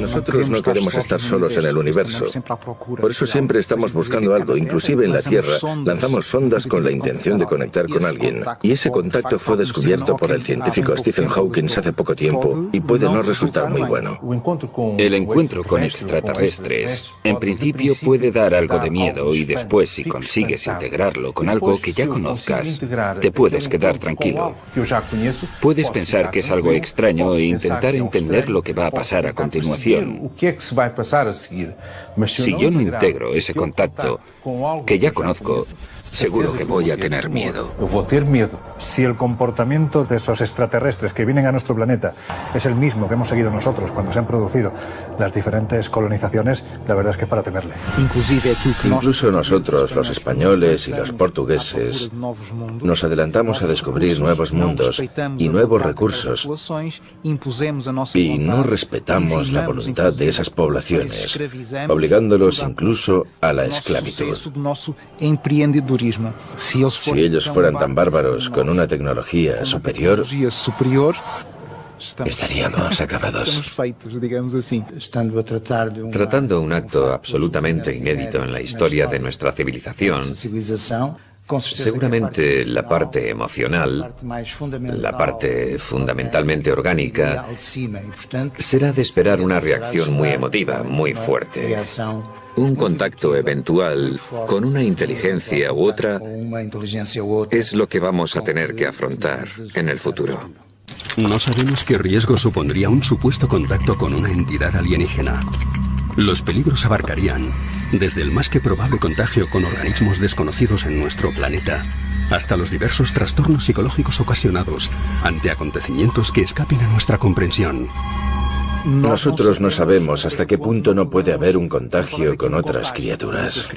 Nosotros no queremos estar solos en el universo. Por eso siempre estamos buscando algo. Inclusive en la Tierra lanzamos sondas con la intención de conectar con alguien. Y ese contacto fue descubierto por el científico Stephen Hawking hace poco tiempo y puede no resultar muy bueno. El encuentro con extraterrestres, en principio, puede dar algo de miedo y después, si consigues integrarlo con algo que ya conozcas, te puedes quedar tranquilo. Puedes pensar que es algo extraño e intentar entender lo que va a pasar a continuación. Si yo no integro ese contacto que ya conozco, seguro que voy a tener miedo. Si el comportamiento de esos extraterrestres que vienen a nuestro planeta es el mismo que hemos seguido nosotros cuando se han producido las diferentes colonizaciones, la verdad es que es para temerle. Incluso nosotros, los españoles y los portugueses, nos adelantamos a descubrir nuevos mundos y nuevos recursos y no respetamos la voluntad de esas poblaciones, obligándolos incluso a la esclavitud. Si ellos fueran tan bárbaros con una tecnología superior, estaríamos acabados. Tratando un acto absolutamente inédito en la historia de nuestra civilización, seguramente la parte emocional, la parte fundamentalmente orgánica, será de esperar una reacción muy emotiva, muy fuerte. Un contacto eventual con una inteligencia u otra es lo que vamos a tener que afrontar en el futuro. No sabemos qué riesgo supondría un supuesto contacto con una entidad alienígena. Los peligros abarcarían desde el más que probable contagio con organismos desconocidos en nuestro planeta, hasta los diversos trastornos psicológicos ocasionados ante acontecimientos que escapen a nuestra comprensión. Nosotros no sabemos hasta qué punto no puede haber un contagio con otras criaturas.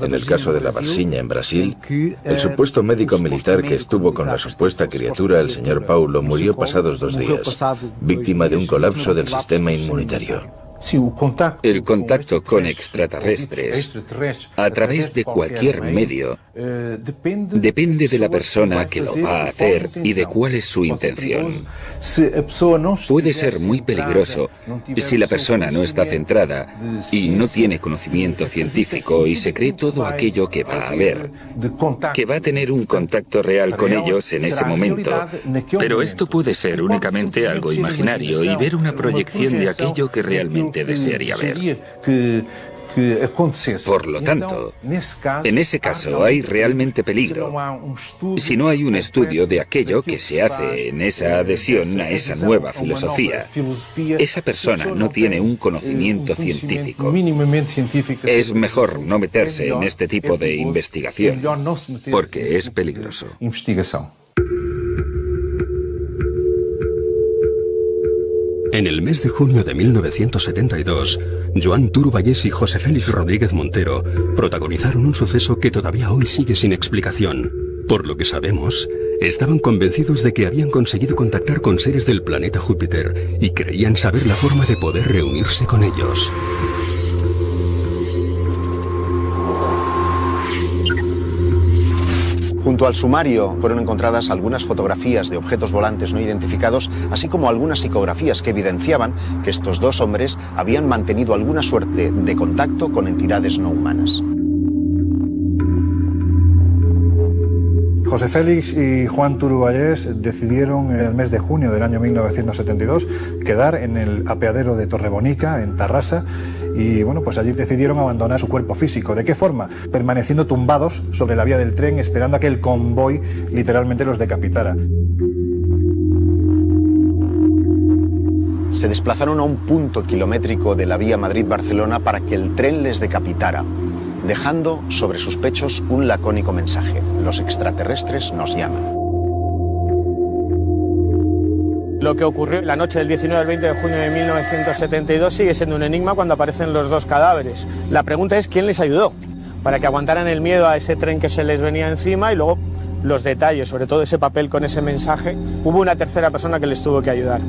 En el caso de la Varginha en Brasil, el supuesto médico militar que estuvo con la supuesta criatura, el señor Paulo, murió pasados 2 días, víctima de un colapso del sistema inmunitario. El contacto con extraterrestres, a través de cualquier medio, depende de la persona que lo va a hacer y de cuál es su intención. Puede ser muy peligroso si la persona no está centrada y no tiene conocimiento científico y se cree todo aquello que va a ver, que va a tener un contacto real con ellos en ese momento. Pero esto puede ser únicamente algo imaginario y ver una proyección de aquello que realmente desearía ver. Por lo tanto, en ese caso hay realmente peligro. Si no hay un estudio de aquello que se hace en esa adhesión a esa nueva filosofía, esa persona no tiene un conocimiento científico. Es mejor no meterse en este tipo de investigación, porque es peligroso. En el mes de junio de 1972, Joan Turo Vallès y José Félix Rodríguez Montero protagonizaron un suceso que todavía hoy sigue sin explicación. Por lo que sabemos, estaban convencidos de que habían conseguido contactar con seres del planeta Júpiter y creían saber la forma de poder reunirse con ellos. Junto al sumario fueron encontradas algunas fotografías de objetos volantes no identificados, así como algunas psicografías que evidenciaban que estos 2 hombres habían mantenido alguna suerte de contacto con entidades no humanas. José Félix y Joan Turo Vallès decidieron en el mes de junio del año 1972 quedar en el apeadero de Torrebonica, en Tarrasa, y bueno, pues allí decidieron abandonar su cuerpo físico. ¿De qué forma? Permaneciendo tumbados sobre la vía del tren, esperando a que el convoy literalmente los decapitara. Se desplazaron a un punto kilométrico de la vía Madrid-Barcelona para que el tren les decapitara, dejando sobre sus pechos un lacónico mensaje: los extraterrestres nos llaman. Lo que ocurrió la noche del 19 al 20 de junio de 1972 sigue siendo un enigma cuando aparecen los 2 cadáveres. La pregunta es quién les ayudó para que aguantaran el miedo a ese tren que se les venía encima, y luego los detalles, sobre todo ese papel con ese mensaje. Hubo una tercera persona que les tuvo que ayudar.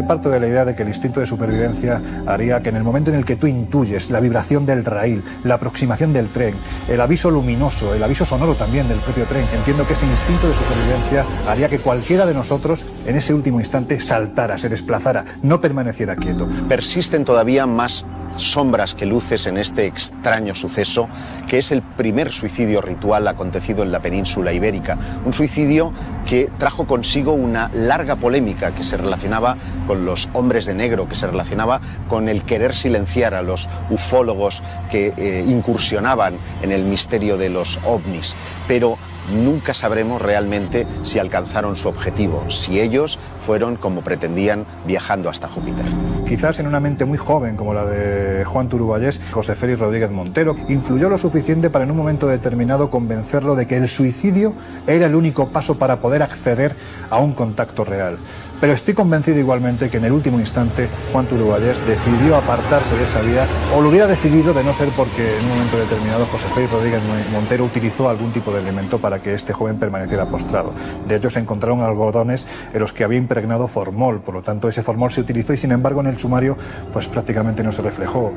Parto de la idea de que el instinto de supervivencia haría que en el momento en el que tú intuyes la vibración del raíl, la aproximación del tren, el aviso luminoso, el aviso sonoro también del propio tren, entiendo que ese instinto de supervivencia haría que cualquiera de nosotros en ese último instante saltara, se desplazara, no permaneciera quieto. Persisten todavía más sombras que luces en este extraño suceso, que es el primer suicidio ritual acontecido en la península ibérica. Un suicidio que trajo consigo una larga polémica que se relacionaba con los hombres de negro, que se relacionaba con el querer silenciar a los ufólogos que incursionaban en el misterio de los ovnis. Pero nunca sabremos realmente si alcanzaron su objetivo, si ellos fueron, como pretendían, viajando hasta Júpiter. Quizás en una mente muy joven como la de Juan Turuballés, José Félix Rodríguez Montero influyó lo suficiente para en un momento determinado convencerlo de que el suicidio era el único paso para poder acceder a un contacto real. Pero estoy convencido igualmente que en el último instante Juan Turuballés decidió apartarse de esa vida, o lo hubiera decidido de no ser porque en un momento determinado José Félix Rodríguez Montero utilizó algún tipo de elemento para que este joven permaneciera postrado. De hecho, se encontraron algodones en los que había impregnado formol, por lo tanto ese formol se utilizó y sin embargo en el sumario pues prácticamente no se reflejó.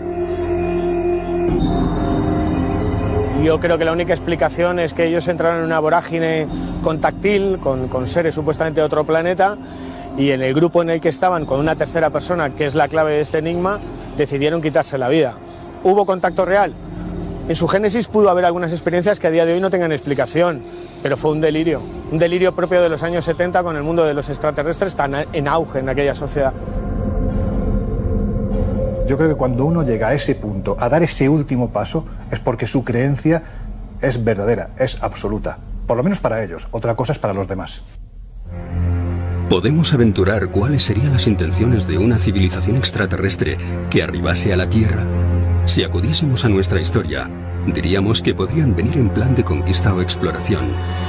Yo creo que la única explicación es que ellos entraron en una vorágine contactil con seres supuestamente de otro planeta, y en el grupo en el que estaban con una tercera persona, que es la clave de este enigma, decidieron quitarse la vida. ¿Hubo contacto real? En su génesis pudo haber algunas experiencias que a día de hoy no tengan explicación, pero fue un delirio propio de los años 70 con el mundo de los extraterrestres tan en auge en aquella sociedad. Yo creo que cuando uno llega a ese punto, a dar ese último paso, es porque su creencia es verdadera, es absoluta. Por lo menos para ellos, otra cosa es para los demás. Podemos aventurar cuáles serían las intenciones de una civilización extraterrestre que arribase a la Tierra. Si acudiésemos a nuestra historia, diríamos que podrían venir en plan de conquista o exploración.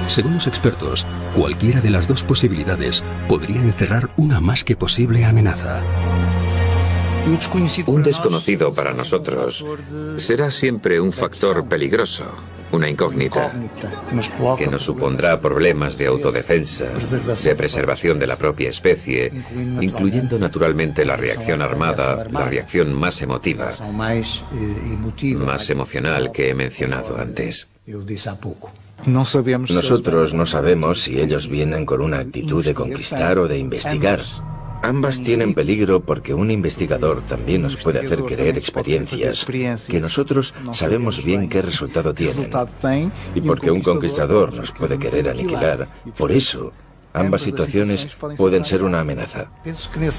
Según los expertos, cualquiera de las dos posibilidades podría encerrar una más que posible amenaza. Un desconocido para nosotros será siempre un factor peligroso, una incógnita, que nos supondrá problemas de autodefensa, de preservación de la propia especie, incluyendo naturalmente la reacción armada, la reacción más emotiva, más emocional que he mencionado antes. Nosotros no sabemos si ellos vienen con una actitud de conquistar o de investigar. Ambas tienen peligro porque un investigador también nos puede hacer creer experiencias que nosotros sabemos bien qué resultado tienen. Y porque un conquistador nos puede querer aniquilar. Por eso, ambas situaciones pueden ser una amenaza.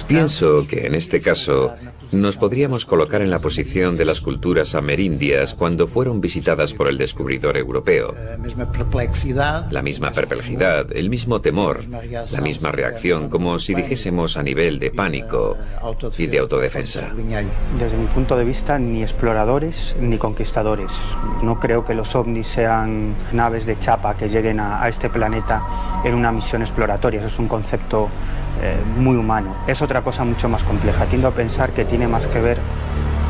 Pienso que en este caso nos podríamos colocar en la posición de las culturas amerindias cuando fueron visitadas por el descubridor europeo. La misma perplejidad, el mismo temor, la misma reacción, como si dijésemos a nivel de pánico y de autodefensa. Desde mi punto de vista, ni exploradores ni conquistadores. No creo que los ovnis sean naves de chapa que lleguen a este planeta en una misión exploratoria. Eso es un concepto muy humano. Es otra cosa mucho más compleja. Tiendo a pensar que tiene más que ver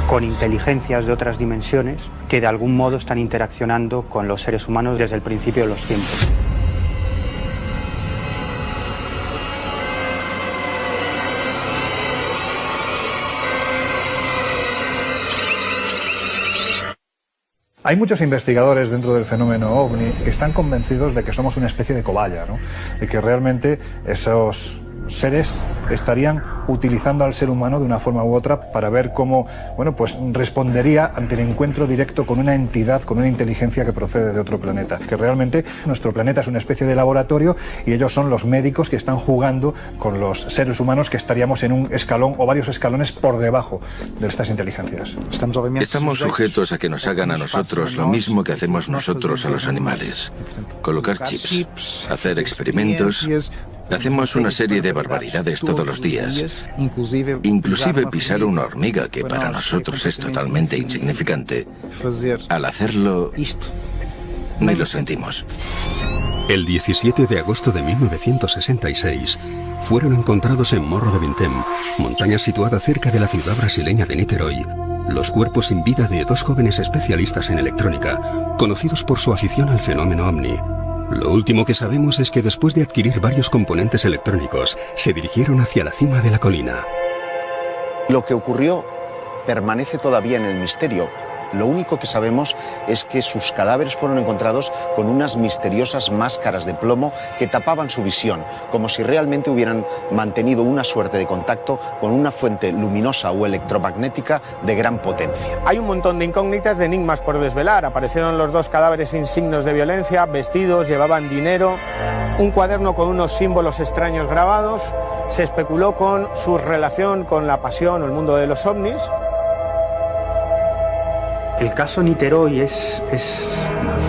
con inteligencias de otras dimensiones que de algún modo están interaccionando con los seres humanos desde el principio de los tiempos. Hay muchos investigadores dentro del fenómeno OVNI que están convencidos de que somos una especie de cobaya, ¿no? De que realmente esos seres estarían utilizando al ser humano de una forma u otra para ver cómo, bueno, pues respondería ante el encuentro directo con una entidad, con una inteligencia que procede de otro planeta. Que realmente nuestro planeta es una especie de laboratorio y ellos son los médicos que están jugando con los seres humanos que estaríamos en un escalón o varios escalones por debajo de estas inteligencias. Estamos sujetos a que nos hagan a nosotros lo mismo que hacemos nosotros a los animales. Colocar chips, hacer experimentos. Hacemos una serie de barbaridades todos los días. Inclusive pisar una hormiga, que para nosotros es totalmente insignificante. Al hacerlo, ni lo sentimos. El 17 de agosto de 1966 fueron encontrados en Morro do Vintém, montaña situada cerca de la ciudad brasileña de Niterói, los cuerpos sin vida de dos jóvenes especialistas en electrónica, conocidos por su afición al fenómeno OVNI. Lo último que sabemos es que después de adquirir varios componentes electrónicos, se dirigieron hacia la cima de la colina. Lo que ocurrió permanece todavía en el misterio. Lo único que sabemos es que sus cadáveres fueron encontrados con unas misteriosas máscaras de plomo que tapaban su visión, como si realmente hubieran mantenido una suerte de contacto con una fuente luminosa o electromagnética de gran potencia. Hay un montón de incógnitas, de enigmas por desvelar. Aparecieron los dos cadáveres sin signos de violencia, vestidos, llevaban dinero, un cuaderno con unos símbolos extraños grabados. Se especuló con su relación con la pasión o el mundo de los ovnis. El caso Niteroi es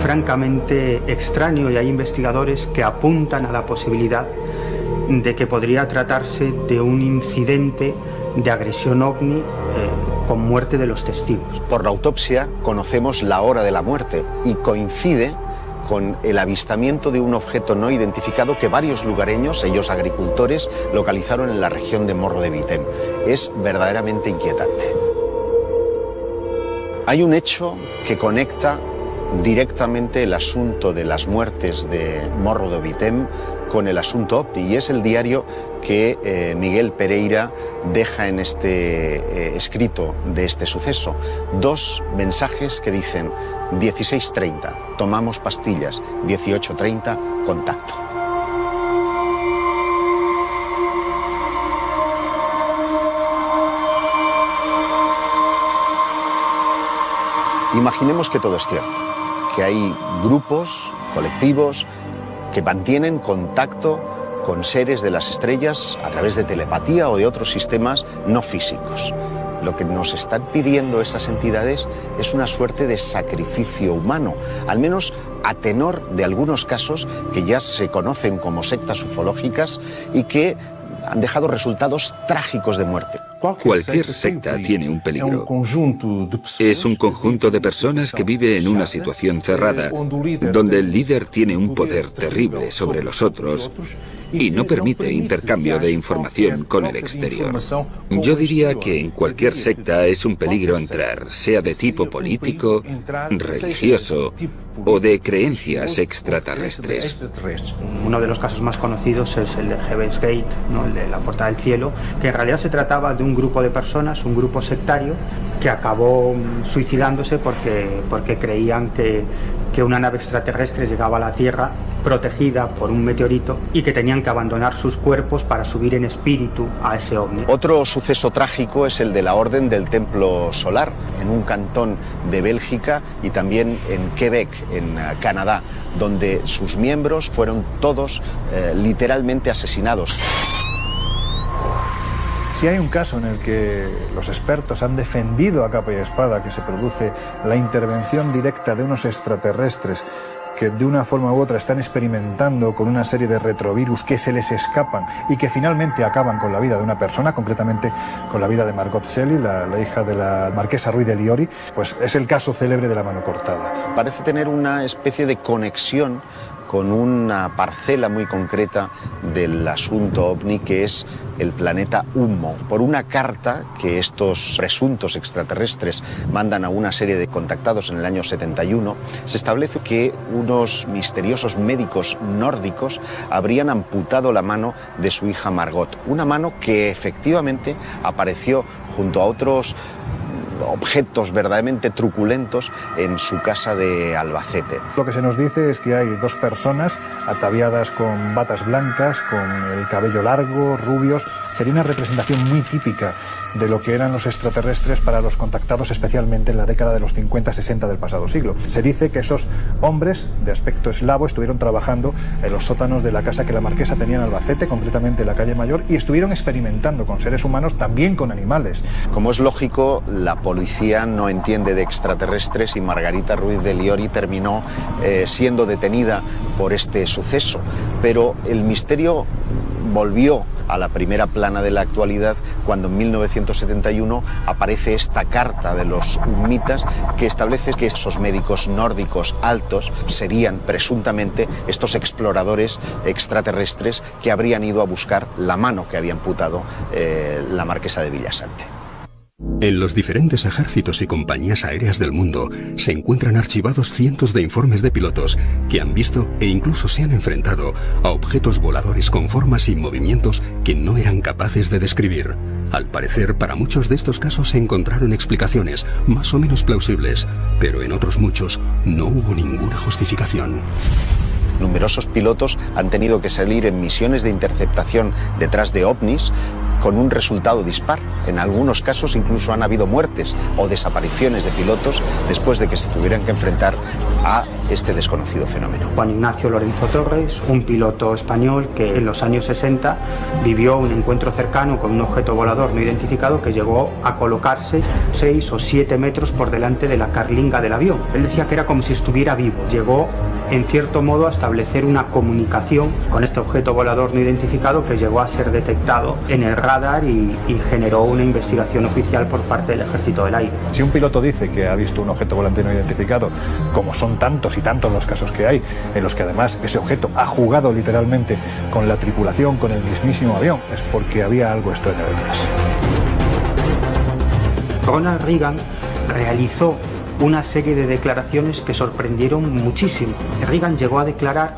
francamente extraño y hay investigadores que apuntan a la posibilidad de que podría tratarse de un incidente de agresión ovni con muerte de los testigos. Por la autopsia conocemos la hora de la muerte y coincide con el avistamiento de un objeto no identificado que varios lugareños, ellos agricultores, localizaron en la región de Morro de Vitem. Es verdaderamente inquietante. Hay un hecho que conecta directamente el asunto de las muertes de Morro de Vitem con el asunto OVNI, y es el diario que Miguel Pereira deja en este escrito de este suceso. 2 mensajes que dicen: 16:30, tomamos pastillas; 18:30, contacto. Imaginemos que todo es cierto, que hay grupos, colectivos, que mantienen contacto con seres de las estrellas a través de telepatía o de otros sistemas no físicos. Lo que nos están pidiendo esas entidades es una suerte de sacrificio humano, al menos a tenor de algunos casos que ya se conocen como sectas ufológicas y que han dejado resultados trágicos de muerte. Cualquier secta tiene un peligro. Es un conjunto de personas que vive en una situación cerrada, donde el líder tiene un poder terrible sobre los otros y no permite intercambio de información con el exterior. Yo diría que en cualquier secta es un peligro entrar, sea de tipo político, religioso o de creencias extraterrestres. Uno de los casos más conocidos es el de Heaven's Gate, ¿no? El de la Puerta del Cielo, que en realidad se trataba de un grupo de personas, un grupo sectario, que acabó suicidándose porque creían que una nave extraterrestre llegaba a la Tierra protegida por un meteorito y que tenían que abandonar sus cuerpos para subir en espíritu a ese ovni. Otro suceso trágico es el de la Orden del Templo Solar, en un cantón de Bélgica y también en Quebec, en Canadá, donde sus miembros fueron todos literalmente asesinados. Si hay un caso en el que los expertos han defendido a capa y espada que se produce la intervención directa de unos extraterrestres que de una forma u otra están experimentando con una serie de retrovirus que se les escapan y que finalmente acaban con la vida de una persona, concretamente con la vida de Margot Shelley, la hija de la marquesa Ruiz de Liori, pues es el caso célebre de la mano cortada. Parece tener una especie de conexión con una parcela muy concreta del asunto OVNI, que es el planeta Humo. Por una carta que estos presuntos extraterrestres mandan a una serie de contactados en el año 71, se establece que unos misteriosos médicos nórdicos habrían amputado la mano de su hija Margot. Una mano que efectivamente apareció junto a otros objetos verdaderamente truculentos en su casa de Albacete. Lo que se nos dice es que hay 2 personas ataviadas con batas blancas, con el cabello largo, rubios. Sería una representación muy típica de lo que eran los extraterrestres para los contactados, especialmente en la década de los 50-60 del pasado siglo. Se dice que esos hombres de aspecto eslavo estuvieron trabajando en los sótanos de la casa que la marquesa tenía en Albacete, concretamente en la calle Mayor, y estuvieron experimentando con seres humanos, también con animales. Como es lógico, la policía no entiende de extraterrestres y Margarita Ruiz de Liori terminó siendo detenida por este suceso. Pero el misterio volvió a la primera plana de la actualidad cuando en 1971 aparece esta carta de los humitas que establece que esos médicos nórdicos altos serían presuntamente estos exploradores extraterrestres que habrían ido a buscar la mano que había amputado la marquesa de Villasante. En los diferentes ejércitos y compañías aéreas del mundo se encuentran archivados cientos de informes de pilotos que han visto e incluso se han enfrentado a objetos voladores con formas y movimientos que no eran capaces de describir. Al parecer, para muchos de estos casos se encontraron explicaciones más o menos plausibles, pero en otros muchos no hubo ninguna justificación. Numerosos pilotos han tenido que salir en misiones de interceptación detrás de ovnis con un resultado dispar. En algunos casos incluso han habido muertes o desapariciones de pilotos después de que se tuvieran que enfrentar a este desconocido fenómeno. Juan Ignacio Lorenzo Torres, un piloto español que en los años 60 vivió un encuentro cercano con un objeto volador no identificado que llegó a colocarse 6 o 7 metros por delante de la carlinga del avión. Él decía que era como si estuviera vivo. Llegó en cierto modo a establecer una comunicación con este objeto volador no identificado que llegó a ser detectado en el radar y generó una investigación oficial por parte del Ejército del Aire. Si un piloto dice que ha visto un objeto volante no identificado, como son tantos y tantos los casos que hay, en los que además ese objeto ha jugado literalmente con la tripulación, con el mismísimo avión, es porque había algo extraño detrás. Ronald Reagan realizó una serie de declaraciones que sorprendieron muchísimo. Reagan llegó a declarar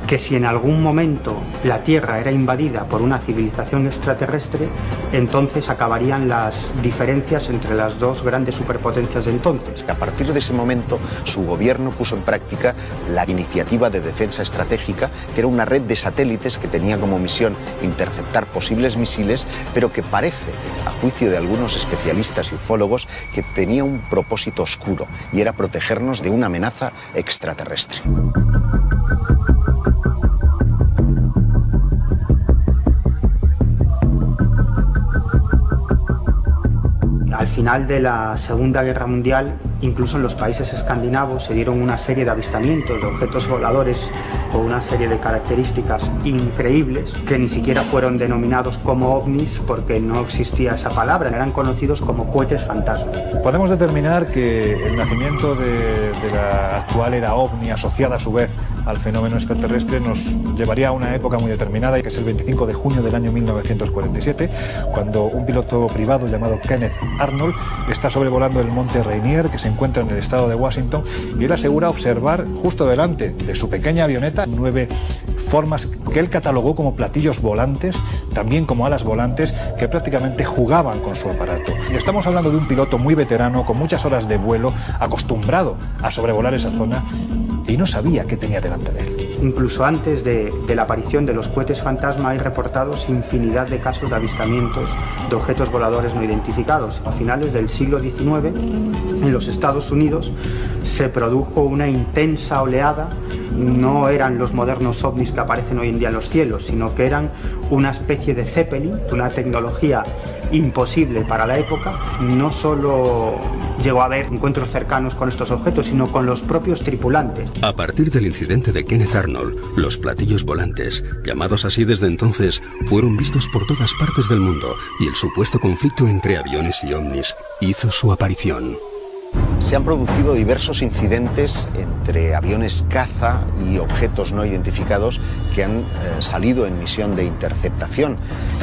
que si en algún momento la Tierra era invadida por una civilización extraterrestre, entonces acabarían las diferencias entre las dos grandes superpotencias de entonces. A partir de ese momento, su gobierno puso en práctica la Iniciativa de Defensa Estratégica, que era una red de satélites que tenía como misión interceptar posibles misiles, pero que parece, a juicio de algunos especialistas y ufólogos, que tenía un propósito oscuro, y era protegernos de una amenaza extraterrestre. Al final de la Segunda Guerra Mundial, incluso en los países escandinavos se dieron una serie de avistamientos de objetos voladores con una serie de características increíbles que ni siquiera fueron denominados como ovnis porque no existía esa palabra, eran conocidos como cohetes fantasma. Podemos determinar que el nacimiento de la actual era ovni, asociada a su vez al fenómeno extraterrestre, nos llevaría a una época muy determinada, que es el 25 de junio del año 1947, cuando un piloto privado llamado Kenneth Arnold está sobrevolando el monte Rainier, que se encuentra en el estado de Washington, y él asegura observar justo delante de su pequeña avioneta 9 formas que él catalogó como platillos volantes, también como alas volantes, que prácticamente jugaban con su aparato. Y estamos hablando de un piloto muy veterano, con muchas horas de vuelo, acostumbrado a sobrevolar esa zona, y no sabía qué tenía delante de él. Incluso antes de la aparición de los cohetes fantasma hay reportados infinidad de casos de avistamientos de objetos voladores no identificados. A finales del siglo XIX, en los Estados Unidos, se produjo una intensa oleada. No eran los modernos ovnis que aparecen hoy en día en los cielos, sino que eran una especie de Zeppelin, una tecnología imposible para la época. No solo llegó a haber encuentros cercanos con estos objetos, sino con los propios tripulantes. A partir del incidente de Kenneth Arnold, los platillos volantes, llamados así desde entonces, fueron vistos por todas partes del mundo y el supuesto conflicto entre aviones y ovnis hizo su aparición. Se han producido diversos incidentes entre aviones caza y objetos no identificados que han salido en misión de interceptación.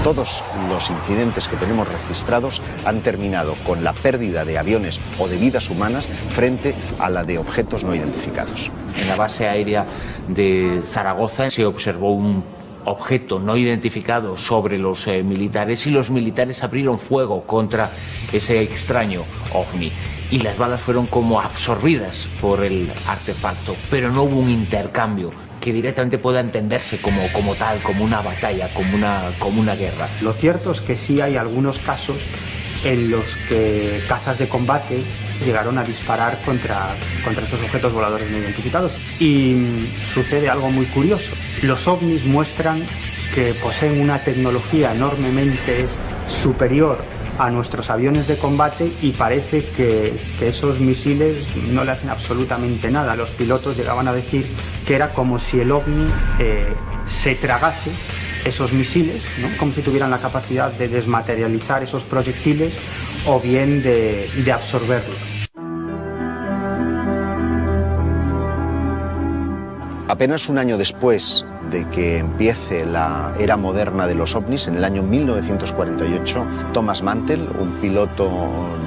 Todos los incidentes que tenemos registrados han terminado con la pérdida de aviones o de vidas humanas frente a la de objetos no identificados. En la base aérea de Zaragoza se observó un objeto no identificado sobre los militares y los militares abrieron fuego contra ese extraño ovni. Y las balas fueron como absorbidas por el artefacto, pero no hubo un intercambio que directamente pueda entenderse como tal, como una batalla, como una guerra. Lo cierto es que sí hay algunos casos en los que cazas de combate llegaron a disparar contra estos objetos voladores no identificados. Y sucede algo muy curioso. Los ovnis muestran que poseen una tecnología enormemente superior a nuestros aviones de combate y parece que esos misiles no le hacen absolutamente nada. Los pilotos llegaban a decir que era como si el ovni se tragase esos misiles, ¿no? Como si tuvieran la capacidad de desmaterializar esos proyectiles o bien de absorberlos. Apenas un año después de que empiece la era moderna de los ovnis, en el año 1948, Thomas Mantell, un piloto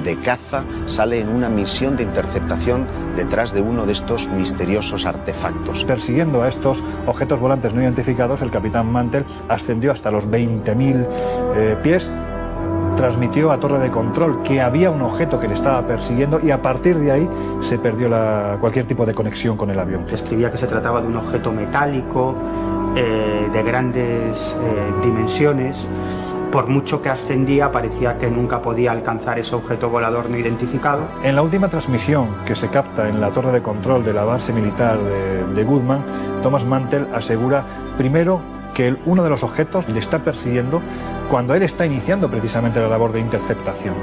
de caza, sale en una misión de interceptación detrás de uno de estos misteriosos artefactos. Persiguiendo a estos objetos volantes no identificados, el capitán Mantell ascendió hasta los 20.000 pies transmitió a torre de control que había un objeto que le estaba persiguiendo y a partir de ahí se perdió cualquier tipo de conexión con el avión. Describía que se trataba de un objeto metálico de grandes dimensiones. Por mucho que ascendía, parecía que nunca podía alcanzar ese objeto volador no identificado. En la última transmisión que se capta en la torre de control de la base militar de Goodman, Thomas Mantell asegura primero que uno de los objetos le está persiguiendo cuando él está iniciando precisamente la labor de interceptación.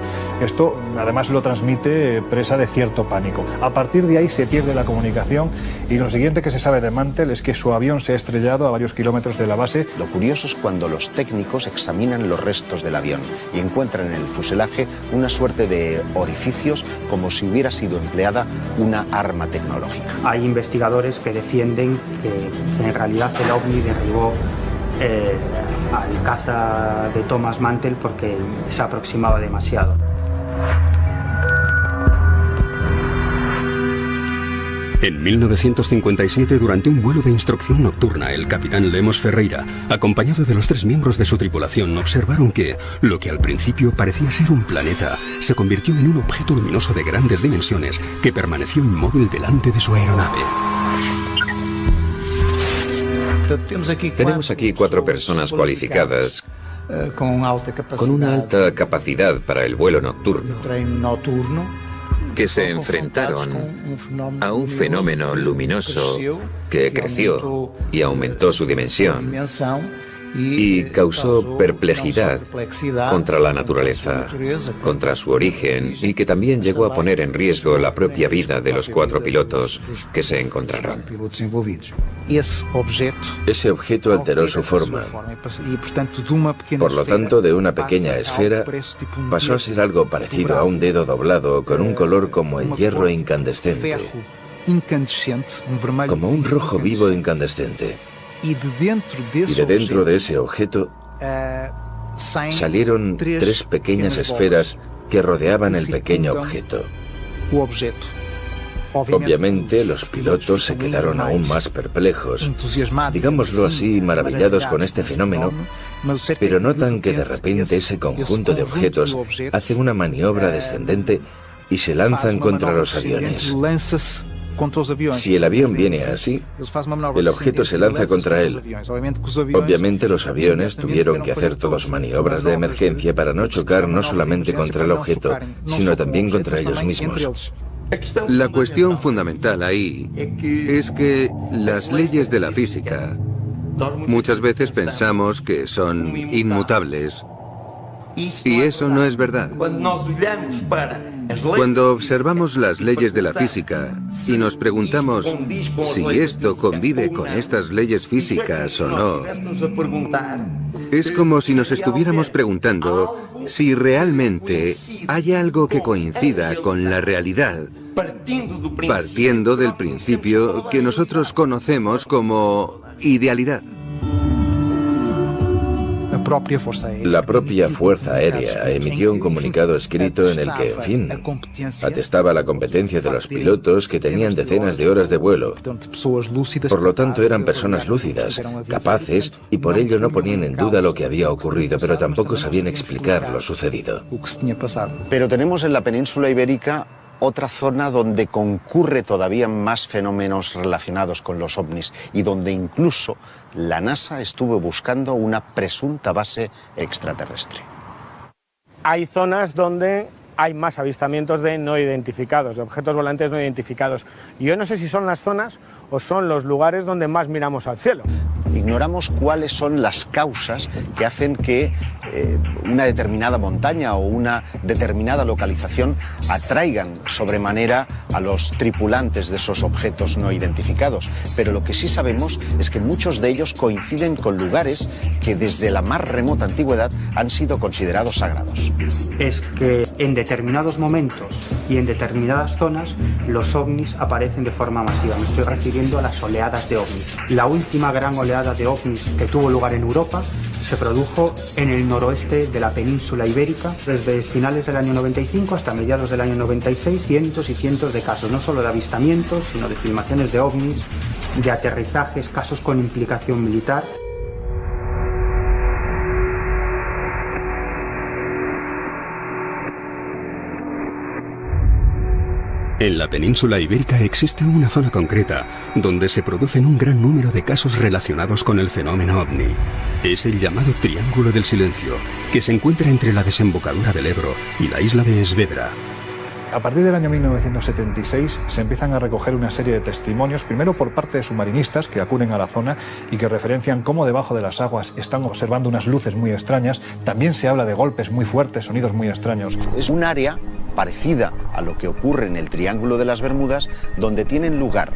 Esto además lo transmite presa de cierto pánico. A partir de ahí se pierde la comunicación y lo siguiente que se sabe de Mantell es que su avión se ha estrellado a varios kilómetros de la base. Lo curioso es cuando los técnicos examinan los restos del avión y encuentran en el fuselaje una suerte de orificios como si hubiera sido empleada una arma tecnológica. Hay investigadores que defienden que en realidad el OVNI derribó al caza de Thomas Mantell porque se aproximaba demasiado. En 1957, durante un vuelo de instrucción nocturna, el capitán Lemos Ferreira, acompañado de los 3 miembros de su tripulación, observaron que lo que al principio parecía ser un planeta se convirtió en un objeto luminoso de grandes dimensiones que permaneció inmóvil delante de su aeronave. Tenemos aquí 4 personas cualificadas con una alta capacidad para el vuelo nocturno que se enfrentaron a un fenómeno luminoso que creció y aumentó su dimensión y causó perplejidad contra la naturaleza, contra su origen, y que también llegó a poner en riesgo la propia vida de los 4 pilotos que se encontraron. Ese objeto alteró su forma. Por lo tanto, de una pequeña esfera pasó a ser algo parecido a un dedo doblado con un color como el hierro incandescente, como un rojo vivo incandescente. Y de dentro de ese objeto salieron 3 pequeñas esferas que rodeaban el pequeño objeto. Obviamente, los pilotos se quedaron aún más perplejos, digámoslo así, maravillados con este fenómeno, pero notan que de repente ese conjunto de objetos hace una maniobra descendente y se lanzan contra los aviones. Si el avión viene así, el objeto se lanza contra él. Obviamente los aviones tuvieron que hacer todas maniobras de emergencia para no chocar no solamente contra el objeto, sino también contra ellos mismos. La cuestión fundamental ahí es que las leyes de la física muchas veces pensamos que son inmutables y eso no es verdad. Cuando observamos las leyes de la física y nos preguntamos si esto convive con estas leyes físicas o no, es como si nos estuviéramos preguntando si realmente hay algo que coincida con la realidad, partiendo del principio que nosotros conocemos como idealidad. La propia Fuerza Aérea emitió un comunicado escrito en el que, en fin, atestaba la competencia de los pilotos que tenían decenas de horas de vuelo. Por lo tanto, eran personas lúcidas, capaces, y por ello no ponían en duda lo que había ocurrido, pero tampoco sabían explicar lo sucedido. Pero tenemos en la península ibérica otra zona donde concurre todavía más fenómenos relacionados con los ovnis y donde incluso la NASA estuvo buscando una presunta base extraterrestre. Hay zonas donde hay más avistamientos de no identificados, de objetos volantes no identificados. Yo no sé si son las zonas o son los lugares donde más miramos al cielo. Ignoramos cuáles son las causas que hacen que una determinada montaña o una determinada localización atraigan sobremanera a los tripulantes de esos objetos no identificados. Pero lo que sí sabemos es que muchos de ellos coinciden con lugares que desde la más remota antigüedad han sido considerados sagrados. Es que en determinados momentos y en determinadas zonas los ovnis aparecen de forma masiva. Me estoy refiriendo a las oleadas de ovnis. La última gran oleada de ovnis que tuvo lugar en Europa se produjo en el noroeste de la península ibérica. Desde finales del año 95 hasta mediados del año 96, cientos y cientos de casos, no solo de avistamientos, sino de filmaciones de ovnis, de aterrizajes, casos con implicación militar. En la península ibérica existe una zona concreta donde se producen un gran número de casos relacionados con el fenómeno ovni. Es el llamado Triángulo del Silencio, que se encuentra entre la desembocadura del Ebro y la isla de Esvedra. A partir del año 1976 se empiezan a recoger una serie de testimonios, primero por parte de submarinistas que acuden a la zona y que referencian cómo debajo de las aguas están observando unas luces muy extrañas. También se habla de golpes muy fuertes, sonidos muy extraños. Es un área parecida a lo que ocurre en el Triángulo de las Bermudas, donde tienen lugar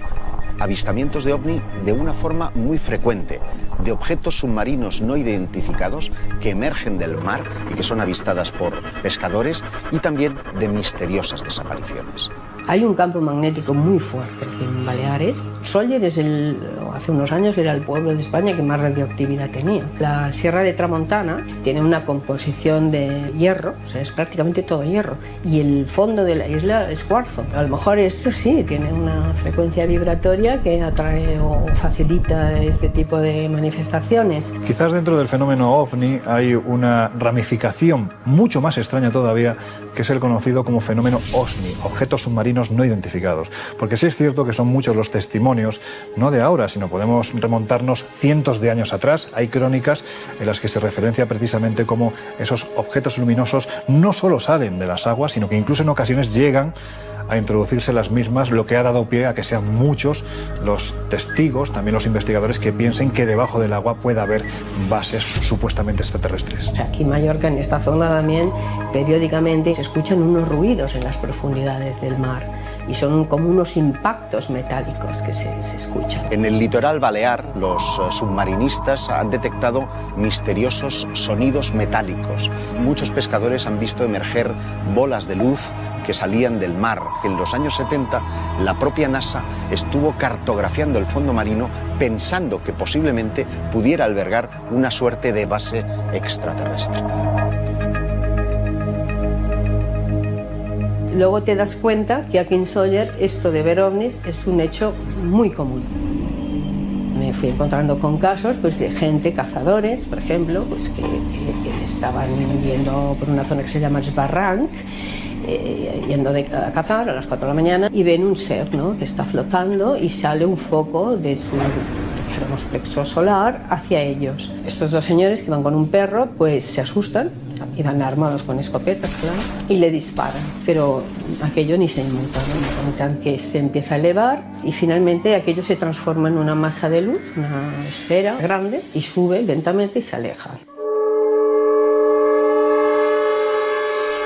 avistamientos de ovni de una forma muy frecuente, de objetos submarinos no identificados que emergen del mar y que son avistadas por pescadores, y también de misteriosas desapariciones. Hay un campo magnético muy fuerte aquí en Baleares. Sóller hace unos años era el pueblo de España que más radioactividad tenía. La Sierra de Tramontana tiene una composición de hierro, o sea, es prácticamente todo hierro, y el fondo de la isla es cuarzo. A lo mejor esto sí tiene una frecuencia vibratoria que atrae o facilita este tipo de manifestaciones. Quizás dentro del fenómeno OVNI hay una ramificación mucho más extraña todavía, que es el conocido como fenómeno OSNI, objetos submarinos no identificados. Porque sí es cierto que son muchos los testimonios, no de ahora, sino podemos remontarnos cientos de años atrás. Hay crónicas en las que se referencia precisamente cómo esos objetos luminosos no solo salen de las aguas, sino que incluso en ocasiones llegan a introducirse las mismas, lo que ha dado pie a que sean muchos los testigos, también los investigadores, que piensen que debajo del agua puede haber bases supuestamente extraterrestres. O sea, aquí en Mallorca, en esta zona también, periódicamente se escuchan unos ruidos en las profundidades del mar y son como unos impactos metálicos que se escuchan. En el litoral balear, los submarinistas han detectado misteriosos sonidos metálicos. Muchos pescadores han visto emerger bolas de luz que salían del mar. En los años 70, la propia NASA estuvo cartografiando el fondo marino pensando que posiblemente pudiera albergar una suerte de base extraterrestre. Luego te das cuenta que aquí en Sóller esto de ver ovnis es un hecho muy común. Me fui encontrando con casos pues, de gente, cazadores, por ejemplo, pues, que estaban yendo por una zona que se llama Esbarranc, yendo a cazar a las 4 de la mañana y ven un ser, ¿no?, que está flotando y sale un foco de su plexo solar hacia ellos. Estos dos señores que van con un perro pues se asustan, iban armados con escopetas, claro, y le disparan, pero aquello ni se inmuta, ¿no? Notan que se empieza a elevar y finalmente aquello se transforma en una masa de luz, una esfera grande, y sube lentamente y se aleja.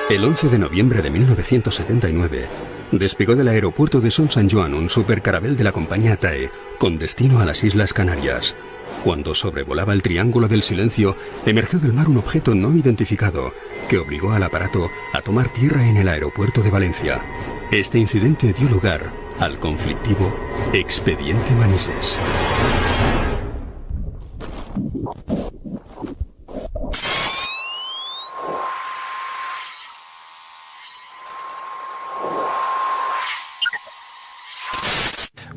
El 11 de noviembre de 1979 despegó del aeropuerto de Son Sant Joan un supercarabel de la compañía TAE con destino a las Islas Canarias. Cuando sobrevolaba el Triángulo del Silencio, emergió del mar un objeto no identificado que obligó al aparato a tomar tierra en el aeropuerto de Valencia. Este incidente dio lugar al conflictivo Expediente Manises.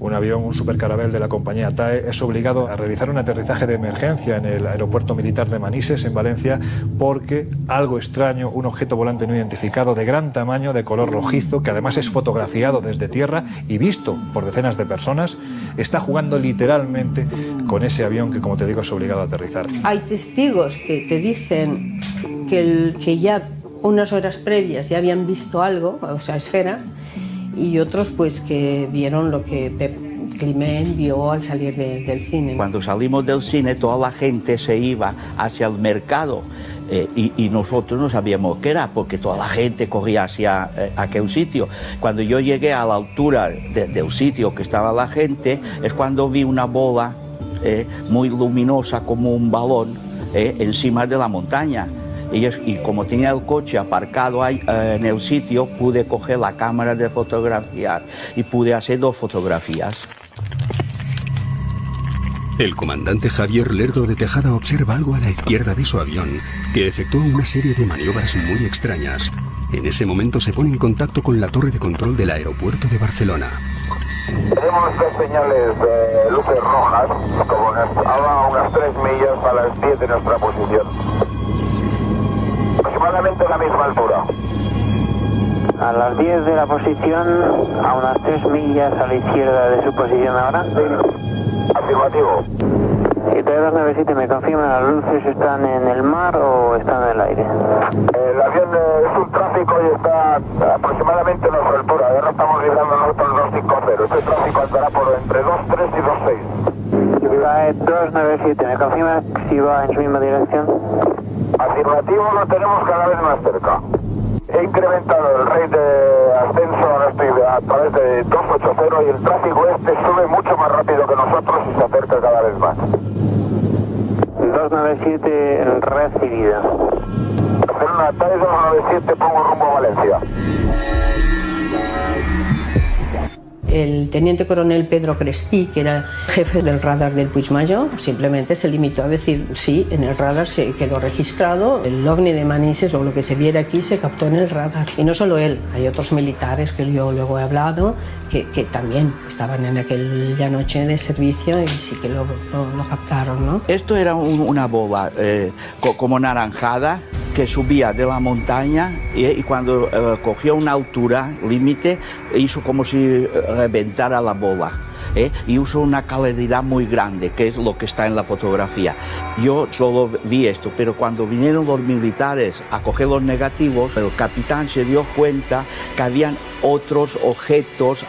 Un avión, un supercarabel de la compañía TAE, es obligado a realizar un aterrizaje de emergencia en el aeropuerto militar de Manises, en Valencia, porque algo extraño, un objeto volante no identificado de gran tamaño, de color rojizo, que además es fotografiado desde tierra y visto por decenas de personas, está jugando literalmente con ese avión que, como te digo, es obligado a aterrizar. Hay testigos que te dicen que ya unas horas previas ya habían visto algo, o sea, esferas, y otros pues que vieron lo que Pep Climent vio al salir del cine. Cuando salimos del cine toda la gente se iba hacia el mercado y nosotros no sabíamos qué era porque toda la gente corría hacia aquel sitio. Cuando yo llegué a la altura del sitio que estaba la gente es cuando vi una bola muy luminosa como un balón encima de la montaña. Y como tenía el coche aparcado ahí, en el sitio, pude coger la cámara de fotografiar y pude hacer 2 fotografías. El comandante Javier Lerdo de Tejada observa algo a la izquierda de su avión, que efectúa una serie de maniobras muy extrañas. En ese momento se pone en contacto con la torre de control del aeropuerto de Barcelona. Tenemos 2 señales de luces rojas, como a unas 3 millas a las 10 de nuestra posición. Aproximadamente a la misma altura. A las 10 de la posición, a unas 3 millas a la izquierda de su posición ahora. Afirmativo. 7297, ¿me confirman las luces están en el mar o están en el aire? El avión es un tráfico y está aproximadamente a nuestra altura. Ahora estamos vibrando nosotros 250. Este tráfico andará por entre 23 y 26. Cae 297, ¿me confirman si va en su misma dirección? Afirmativo, lo tenemos cada vez más cerca. He incrementado el rate de ascenso, ahora estoy a través de 280 y el tráfico este sube mucho más rápido que nosotros y se acerca cada vez más. 297 recibida. Hacer una TAE 297, pongo rumbo a Valencia. El teniente coronel Pedro Crespí, que era jefe del radar del Puigmayor, simplemente se limitó a decir sí, en el radar se quedó registrado, el ovni de Manises o lo que se viera aquí se captó en el radar. Y no solo él, hay otros militares que yo luego he hablado que también estaban en aquella noche de servicio y sí que lo captaron, ¿no? Esto era una bola como naranjada que subía de la montaña y cuando cogió una altura límite hizo como si reventara la bola. Y usó una claridad muy grande, que es lo que está en la fotografía. Yo solo vi esto, pero cuando vinieron los militares a coger los negativos, el capitán se dio cuenta que habían otros objetos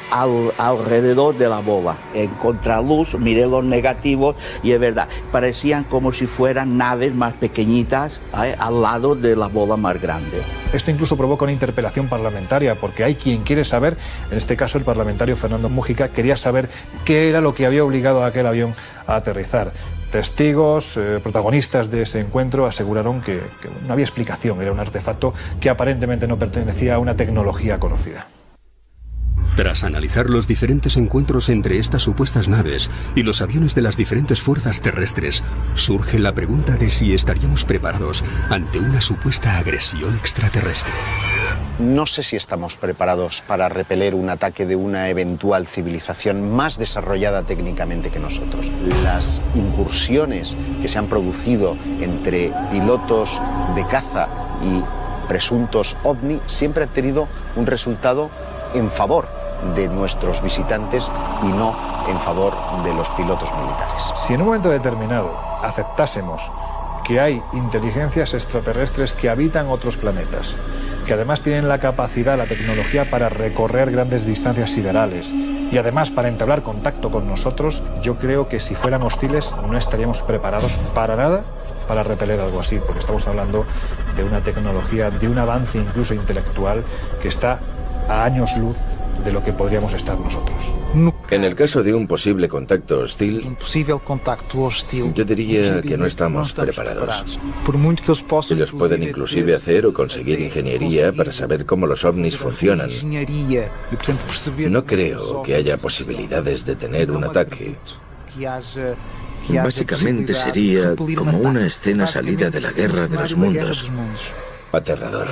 alrededor de la bola. En contraluz miré los negativos y es verdad, parecían como si fueran naves más pequeñitas al lado de la bola más grande. Esto incluso provoca una interpelación parlamentaria, porque hay quien quiere saber, en este caso el parlamentario Fernando Mújica, quería saber qué era lo que había obligado a aquel avión a aterrizar. Testigos, protagonistas de ese encuentro aseguraron que no había explicación, era un artefacto que aparentemente no pertenecía a una tecnología conocida. Tras analizar los diferentes encuentros entre estas supuestas naves y los aviones de las diferentes fuerzas terrestres, surge la pregunta de si estaríamos preparados ante una supuesta agresión extraterrestre. No sé si estamos preparados para repeler un ataque de una eventual civilización más desarrollada técnicamente que nosotros. Las incursiones que se han producido entre pilotos de caza y presuntos ovni siempre han tenido un resultado en favor de nuestros visitantes y no en favor de los pilotos militares. Si en un momento determinado aceptásemos que hay inteligencias extraterrestres que habitan otros planetas, que además tienen la capacidad, la tecnología para recorrer grandes distancias siderales y además para entablar contacto con nosotros, yo creo que si fueran hostiles no estaríamos preparados para nada para repeler algo así, porque estamos hablando de una tecnología, de un avance incluso intelectual que está a años luz de lo que podríamos estar nosotros. En el caso de un posible contacto hostil, yo diría que no estamos preparados. Ellos pueden inclusive hacer o conseguir ingeniería para saber cómo los ovnis funcionan. No creo que haya posibilidades de tener un ataque. Básicamente sería como una escena salida de la Guerra de los Mundos. Aterrador.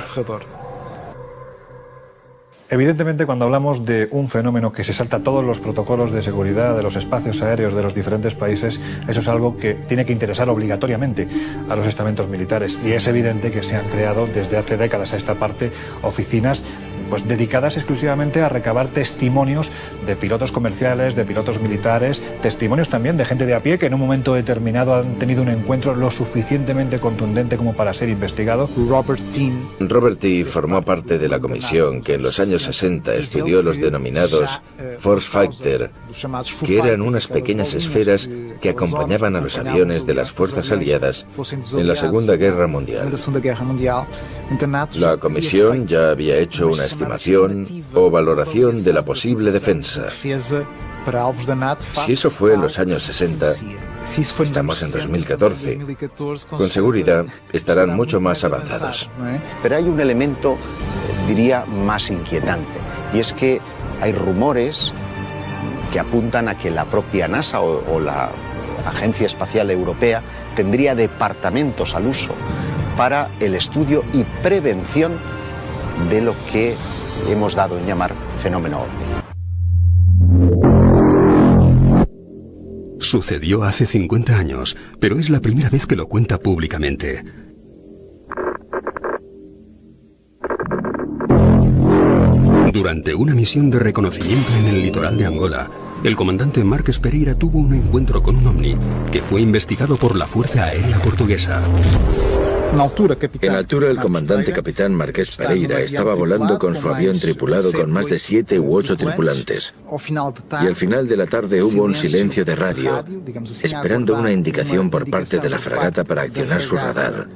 Evidentemente, cuando hablamos de un fenómeno que se salta todos los protocolos de seguridad de los espacios aéreos de los diferentes países, eso es algo que tiene que interesar obligatoriamente a los estamentos militares. Y es evidente que se han creado desde hace décadas a esta parte oficinas pues dedicadas exclusivamente a recabar testimonios de pilotos comerciales, de pilotos militares, testimonios también de gente de a pie que en un momento determinado han tenido un encuentro lo suficientemente contundente como para ser investigado. Robert T. formó parte de la comisión que en los años 60 estudió los denominados Force Fighter, que eran unas pequeñas esferas que acompañaban a los aviones de las fuerzas aliadas en la Segunda Guerra Mundial. La comisión ya había hecho una estimación o valoración de la posible defensa. Si eso fue en los años 60, estamos en 2014. Con seguridad estarán mucho más avanzados. Pero hay un elemento, diría, más inquietante, y es que hay rumores que apuntan a que la propia NASA o la Agencia Espacial Europea tendría departamentos al uso para el estudio y prevención de lo que hemos dado en llamar fenómeno ovni. Sucedió hace 50 años, pero es la primera vez que lo cuenta públicamente. Durante una misión de reconocimiento en el litoral de Angola, el comandante Márquez Pereira tuvo un encuentro con un ovni que fue investigado por la Fuerza Aérea Portuguesa. En altura, el comandante capitán Márquez Pereira estaba volando con su avión tripulado con más de 7 u 8 tripulantes. Y al final de la tarde hubo un silencio de radio, esperando una indicación por parte de la fragata para accionar su radar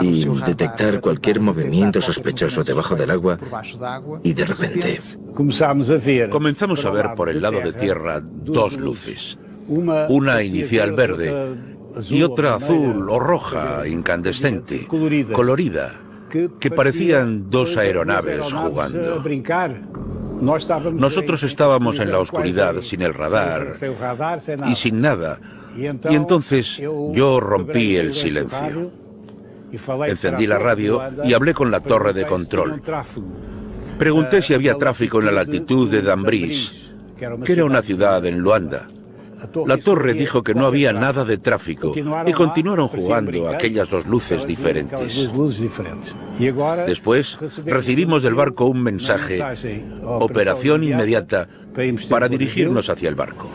y detectar cualquier movimiento sospechoso debajo del agua, y de repente comenzamos a ver por el lado de tierra dos luces. Una inicial verde y otra azul o roja, incandescente, colorida, que parecían dos aeronaves jugando. Nosotros estábamos en la oscuridad, sin el radar y sin nada. Y entonces yo rompí el silencio. Encendí la radio y hablé con la torre de control. Pregunté si había tráfico en la latitud de Dambrís, que era una ciudad en Luanda. La torre dijo que no había nada de tráfico y continuaron jugando aquellas dos luces diferentes. Después recibimos del barco un mensaje: operación inmediata, para dirigirnos hacia el barco.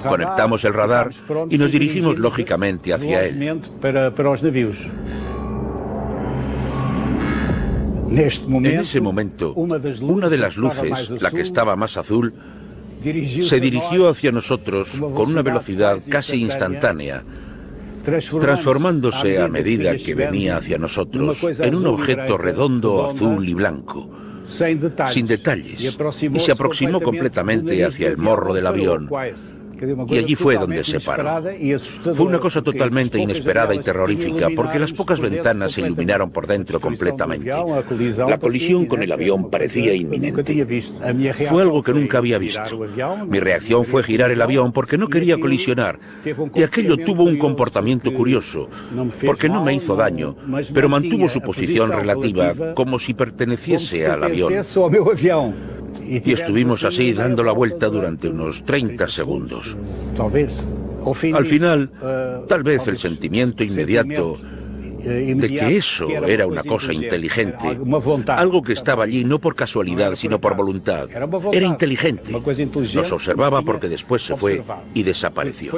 Conectamos el radar y nos dirigimos lógicamente hacia él. En ese momento, una de las luces, la que estaba más azul, se dirigió hacia nosotros con una velocidad casi instantánea, transformándose a medida que venía hacia nosotros en un objeto redondo, azul y blanco, sin detalles, y se aproximó completamente hacia el morro del avión. Y allí fue donde se paró. Fue una cosa totalmente inesperada y terrorífica, porque las pocas ventanas se iluminaron por dentro completamente. La colisión con el avión parecía inminente. Fue algo que nunca había visto. Mi reacción fue girar el avión porque no quería colisionar, y aquello tuvo un comportamiento curioso, porque no me hizo daño, pero mantuvo su posición relativa, como si perteneciese al avión. Y estuvimos así dando la vuelta durante unos 30 segundos. Al final, tal vez el sentimiento inmediato de que eso era una cosa inteligente, algo que estaba allí no por casualidad, sino por voluntad, era inteligente. Nos observaba porque después se fue y desapareció.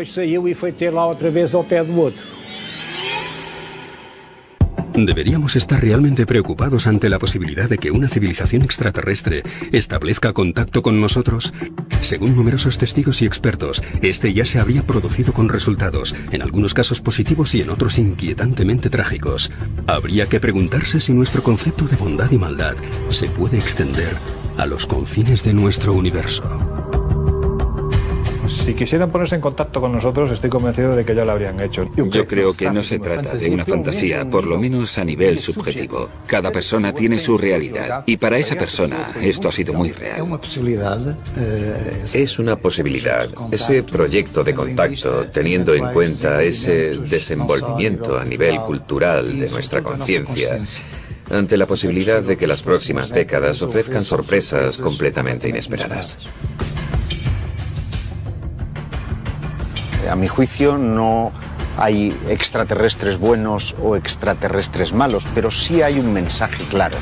Deberíamos estar realmente preocupados ante la posibilidad de que una civilización extraterrestre establezca contacto con nosotros. Según numerosos testigos y expertos, este ya se habría producido con resultados, en algunos casos positivos y en otros inquietantemente trágicos. Habría que preguntarse si nuestro concepto de bondad y maldad se puede extender a los confines de nuestro universo. Si quisieran ponerse en contacto con nosotros, estoy convencido de que ya lo habrían hecho. Yo creo que no se trata de una fantasía, por lo menos a nivel subjetivo. Cada persona tiene su realidad, y para esa persona esto ha sido muy real. Es una posibilidad. Ese proyecto de contacto, teniendo en cuenta ese desenvolvimiento a nivel cultural de nuestra conciencia, ante la posibilidad de que las próximas décadas ofrezcan sorpresas completamente inesperadas. A mi juicio no hay extraterrestres buenos o extraterrestres malos, pero sí hay un mensaje claro.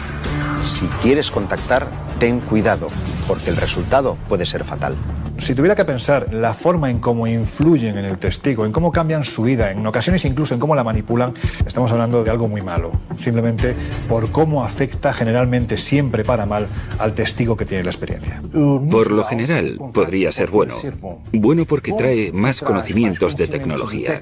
Si quieres contactar, ten cuidado, porque el resultado puede ser fatal. Si tuviera que pensar la forma en cómo influyen en el testigo, en cómo cambian su vida, en ocasiones incluso en cómo la manipulan, estamos hablando de algo muy malo. Simplemente por cómo afecta generalmente siempre para mal al testigo que tiene la experiencia. Por lo general, podría ser bueno. Bueno porque trae más conocimientos de tecnología.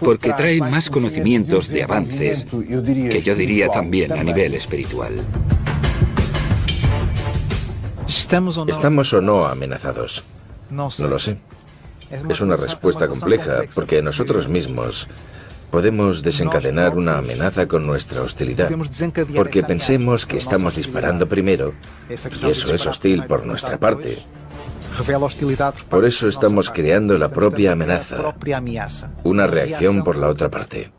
Porque trae más conocimientos de avances, que yo diría también a nivel espiritual. ¿Estamos o no amenazados? No lo sé. Es una respuesta compleja, porque nosotros mismos podemos desencadenar una amenaza con nuestra hostilidad, porque pensemos que estamos disparando primero, y eso es hostil por nuestra parte. Por eso estamos creando la propia amenaza, una reacción por la otra parte.